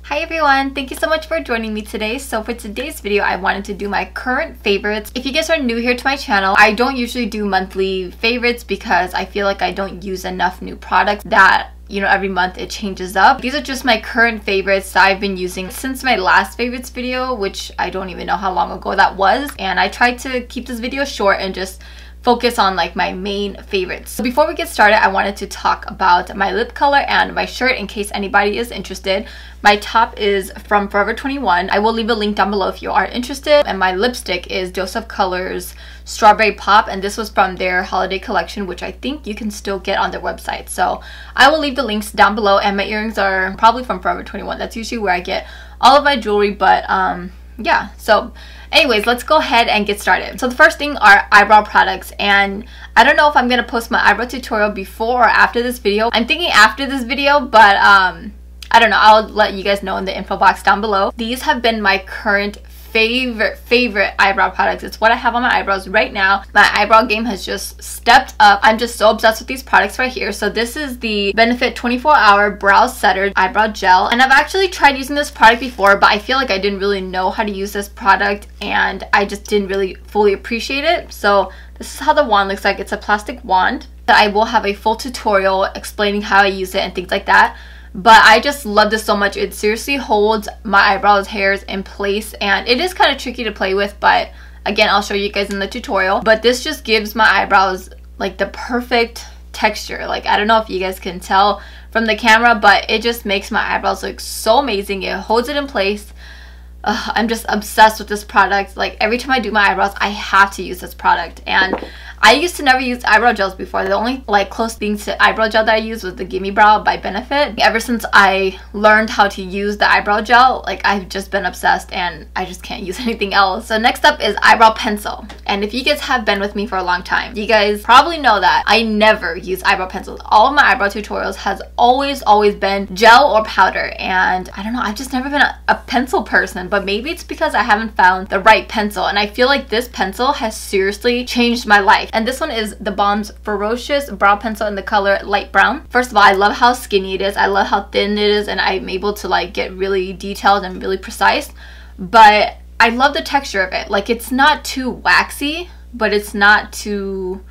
Hi everyone, thank you so much for joining me today. So for today's video, I wanted to do my current favorites. If you guys are new here to my channel, I don't usually do monthly favorites because I feel like I don't use enough new products that every month it changes up. These are just my current favorites that I've been using since my last favorites video, which I don't even know how long ago that was. And I tried to keep this video short and just focus on like my main favorites. So before we get started, I wanted to talk about my lip color and my shirt in case anybody is interested. My top is from Forever 21. I will leave a link down below if you are interested. And my lipstick is Dose of Colors Strawberry Pop, and this was from their holiday collection, which I think you can still get on their website. So I will leave the links down below. And my earrings are probably from Forever 21. That's usually where I get all of my jewelry, but yeah. So anyways, let's go ahead and get started. So the first thing are eyebrow products, and I don't know if I'm gonna post my eyebrow tutorial before or after this video. I'm thinking after this video, but I don't know. I'll let you guys know in the info box down below. These have been my current favorite eyebrow products. It's what I have on my eyebrows right now. My eyebrow game has just stepped up. I'm just so obsessed with these products right here. So this is the Benefit 24-Hour Brow Setter Eyebrow Gel, and I've actually tried using this product before, but I feel like I didn't really know how to use this product and I just didn't really fully appreciate it. So this is how the wand looks like. It's a plastic wand that I will have a full tutorial explaining how I use it and things like that. But I just love this so much. It seriously holds my eyebrows hairs in place, and it is kind of tricky to play with, but again, I'll show you guys in the tutorial. But this just gives my eyebrows like the perfect texture. Like, I don't know if you guys can tell from the camera, but it just makes my eyebrows look so amazing. It holds it in place. I'm just obsessed with this product. Like, every time I do my eyebrows, I have to use this product. And I used to never use eyebrow gels before. The only like close thing to eyebrow gel that I used was the Gimme Brow by Benefit. Ever since I learned how to use the eyebrow gel, like, I've just been obsessed and I just can't use anything else. So next up is eyebrow pencil. And if you guys have been with me for a long time, you guys probably know that I never use eyebrow pencils. All of my eyebrow tutorials has always been gel or powder. And I don't know, I've just never been a pencil person, but maybe it's because I haven't found the right pencil. And I feel like this pencil has seriously changed my life. And this one is the Balm's Furrowcious Brow Pencil in the color Light Brown. First of all, I love how skinny it is. I love how thin it is, and I'm able to like get really detailed and really precise. But I love the texture of it. Like, it's not too waxy, but it's not too,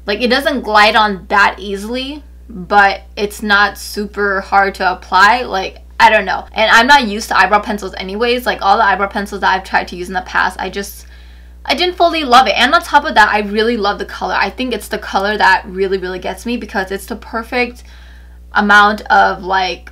like, it doesn't glide on that easily, but it's not super hard to apply. Like, I don't know. And I'm not used to eyebrow pencils anyways. Like, all the eyebrow pencils that I've tried to use in the past, I didn't fully love it. And on top of that, I really love the color. I think it's the color that really gets me, because it's the perfect amount of like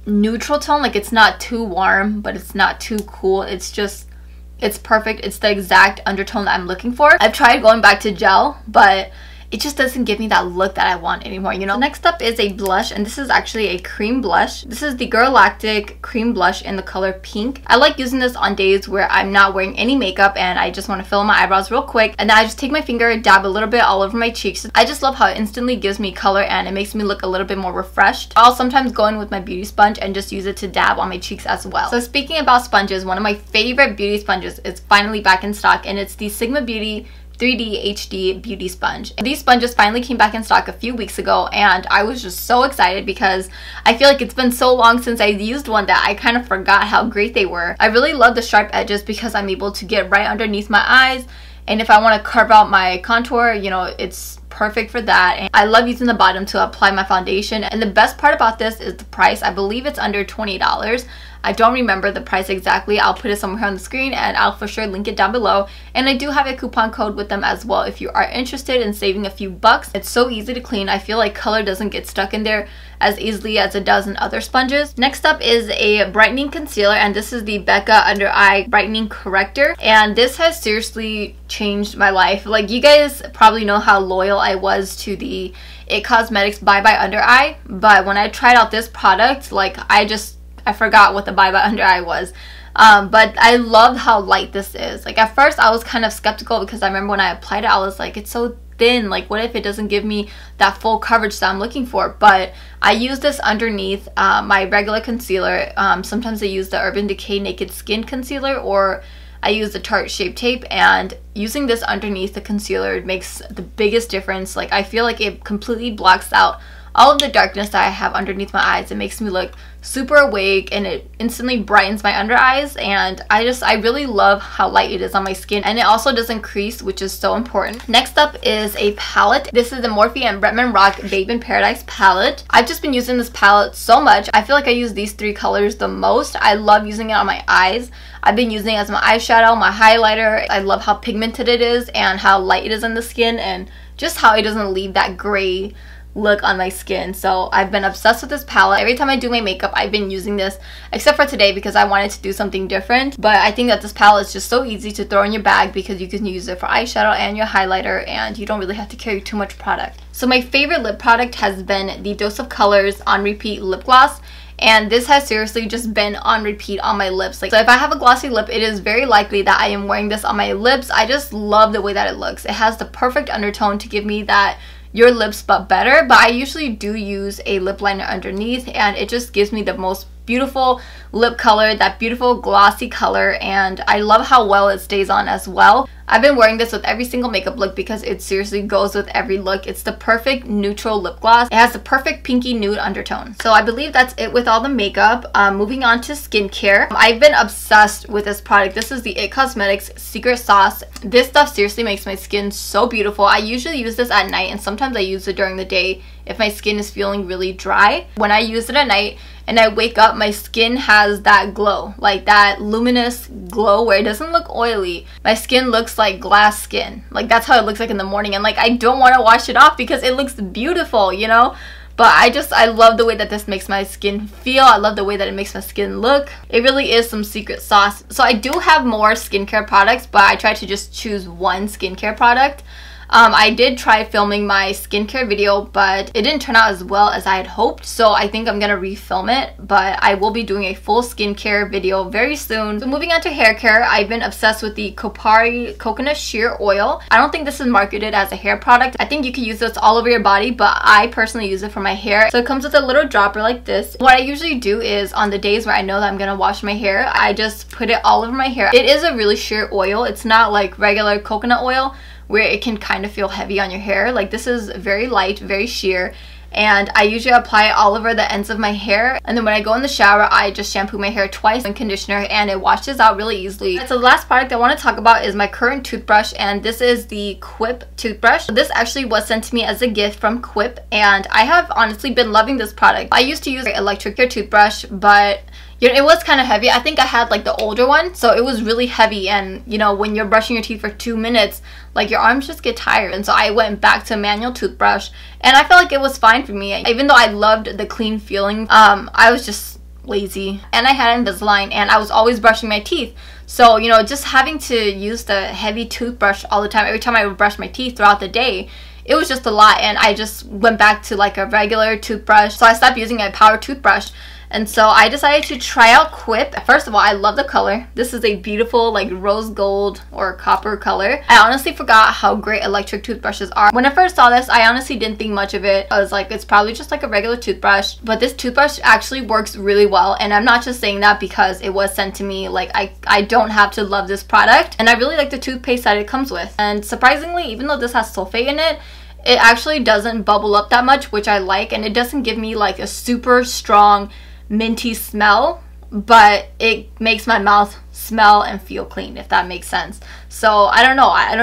neutral tone. Like, it's not too warm, but it's not too cool. It's perfect. It's the exact undertone that I'm looking for. I've tried going back to gel, but it just doesn't give me that look that I want anymore, you know? Next up is a blush, and this is actually a cream blush. This is the Girlactik cream blush in the color pink. I like using this on days where I'm not wearing any makeup and I just want to fill in my eyebrows real quick, and then I just take my finger, dab a little bit all over my cheeks. I just love how it instantly gives me color and it makes me look a little bit more refreshed. I'll sometimes go in with my beauty sponge and just use it to dab on my cheeks as well. So speaking about sponges, one of my favorite beauty sponges is finally back in stock, and it's the Sigma Beauty 3D HD Beauty Sponge. These sponges finally came back in stock a few weeks ago, and I was just so excited because I feel like it's been so long since I used one that I kind of forgot how great they were. I really love the sharp edges because I'm able to get right underneath my eyes, and if I want to carve out my contour, you know, it's perfect for that. And I love using the bottom to apply my foundation, and the best part about this is the price. I believe it's under $20. I don't remember the price exactly. I'll put it somewhere on the screen and I'll for sure link it down below. And I do have a coupon code with them as well if you are interested in saving a few bucks. It's so easy to clean. I feel like color doesn't get stuck in there as easily as it does in other sponges. Next up is a brightening concealer, and this is the Becca Under Eye Brightening Corrector. And this has seriously changed my life. Like, you guys probably know how loyal I was to the It Cosmetics Bye Bye Under Eye, but when I tried out this product, like, I forgot what the Bye Bye Under Eye was. But I love how light this is. Like, at first I was kind of skeptical because I remember when I applied it, I was like, it's so thin. Like, what if it doesn't give me that full coverage that I'm looking for? But I use this underneath my regular concealer. Sometimes I use the Urban Decay Naked Skin Concealer, or I use the Tarte Shape Tape, and using this underneath the concealer makes the biggest difference. Like, I feel like it completely blocks out all of the darkness that I have underneath my eyes. It makes me look super awake and it instantly brightens my under eyes, and I really love how light it is on my skin, and it also doesn't crease, which is so important. Next up is a palette. This is the Morphe and Bretman Rock Babe in Paradise palette. I've just been using this palette so much. I feel like I use these three colors the most. I love using it on my eyes. I've been using it as my eyeshadow, my highlighter. I love how pigmented it is and how light it is on the skin, and just how it doesn't leave that gray look on my skin. So I've been obsessed with this palette. Every time I do my makeup, I've been using this, except for today because I wanted to do something different. But I think that this palette is just so easy to throw in your bag because you can use it for eyeshadow and your highlighter, and you don't really have to carry too much product. So my favorite lip product has been the Dose of Colors On Repeat Lip Gloss. And this has seriously just been on repeat on my lips. Like, so if I have a glossy lip, it is very likely that I am wearing this on my lips. I just love the way that it looks. It has the perfect undertone to give me that your lips but better, but I usually do use a lip liner underneath, and it just gives me the most beautiful lip color, that beautiful glossy color, and I love how well it stays on as well. I've been wearing this with every single makeup look because it seriously goes with every look. It's the perfect neutral lip gloss. It has the perfect pinky nude undertone. So I believe that's it with all the makeup. Moving on to skincare. I've been obsessed with this product. This is the IT Cosmetics Secret Sauce. This stuff seriously makes my skin so beautiful. I usually use this at night, and sometimes I use it during the day if my skin is feeling really dry. When I use it at night and I wake up, my skin has that glow, like that luminous glow where it doesn't look oily. My skin looks like glass skin. Like, that's how it looks like in the morning, and like I don't want to wash it off because it looks beautiful, you know? But I love the way that this makes my skin feel. I love the way that it makes my skin look. It really is some secret sauce. So I do have more skincare products, but I try to just choose one skincare product. I did try filming my skincare video, but it didn't turn out as well as I had hoped, so I think I'm gonna refilm it, but I will be doing a full skincare video very soon. So moving on to hair care, I've been obsessed with the Kopari Coconut Sheer Oil. I don't think this is marketed as a hair product. I think you can use this all over your body, but I personally use it for my hair. So it comes with a little dropper like this. What I usually do is on the days where I know that I'm gonna wash my hair, I just put it all over my hair. It is a really sheer oil. It's not like regular coconut oil where it can kind of feel heavy on your hair. Like, this is very light, very sheer, and I usually apply it all over the ends of my hair, and then when I go in the shower, I just shampoo my hair twice in conditioner, and it washes out really easily. So the last product I want to talk about is my current toothbrush, and this is the Quip Toothbrush. This actually was sent to me as a gift from Quip, and I have honestly been loving this product. I used to use an electric hair toothbrush, but you know, it was kind of heavy. I think I had like the older one, so it was really heavy, and you know, when you're brushing your teeth for 2 minutes, like your arms just get tired. And so I went back to a manual toothbrush, and I felt like it was fine for me. Even though I loved the clean feeling, I was just lazy, and I had Invisalign, and I was always brushing my teeth. So, you know, just having to use the heavy toothbrush all the time, every time I would brush my teeth throughout the day, it was just a lot, and I just went back to like a regular toothbrush. So I stopped using a power toothbrush. And so I decided to try out Quip. First of all, I love the color. This is a beautiful like rose gold or copper color. I honestly forgot how great electric toothbrushes are. When I first saw this, I honestly didn't think much of it. I was like, it's probably just like a regular toothbrush. But this toothbrush actually works really well. And I'm not just saying that because it was sent to me. Like, I don't have to love this product. And I really like the toothpaste that it comes with. And surprisingly, even though this has sulfate in it, it actually doesn't bubble up that much, which I like. And it doesn't give me like a super strong minty smell, but it makes my mouth smell and feel clean, if that makes sense. So I don't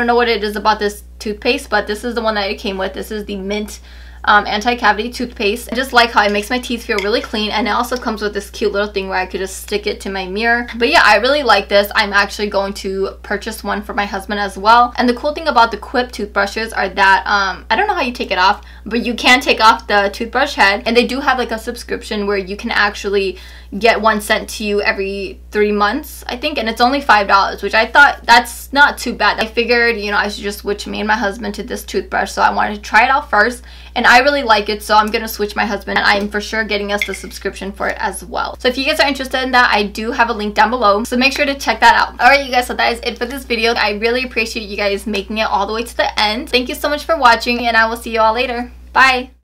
know what it is about this toothpaste, but this is the one that it came with. This is the mint anti-cavity toothpaste. I just like how it makes my teeth feel really clean, and it also comes with this cute little thing where I could just stick it to my mirror. But yeah, I really like this. I'm actually going to purchase one for my husband as well. And the cool thing about the Quip toothbrushes are that I don't know how you take it off, but you can take off the toothbrush head, and they do have like a subscription where you can actually get one sent to you every 3 months, I think, and it's only $5, which I thought that's not too bad. I figured, you know, I should just switch me and my husband to this toothbrush, so I wanted to try it out first, and I really like it, so I'm gonna switch my husband, and I'm for sure getting us the subscription for it as well. So if you guys are interested in that, I do have a link down below, so make sure to check that out. Alright, you guys, so that is it for this video. I really appreciate you guys making it all the way to the end. Thank you so much for watching, and I will see you all later. Bye!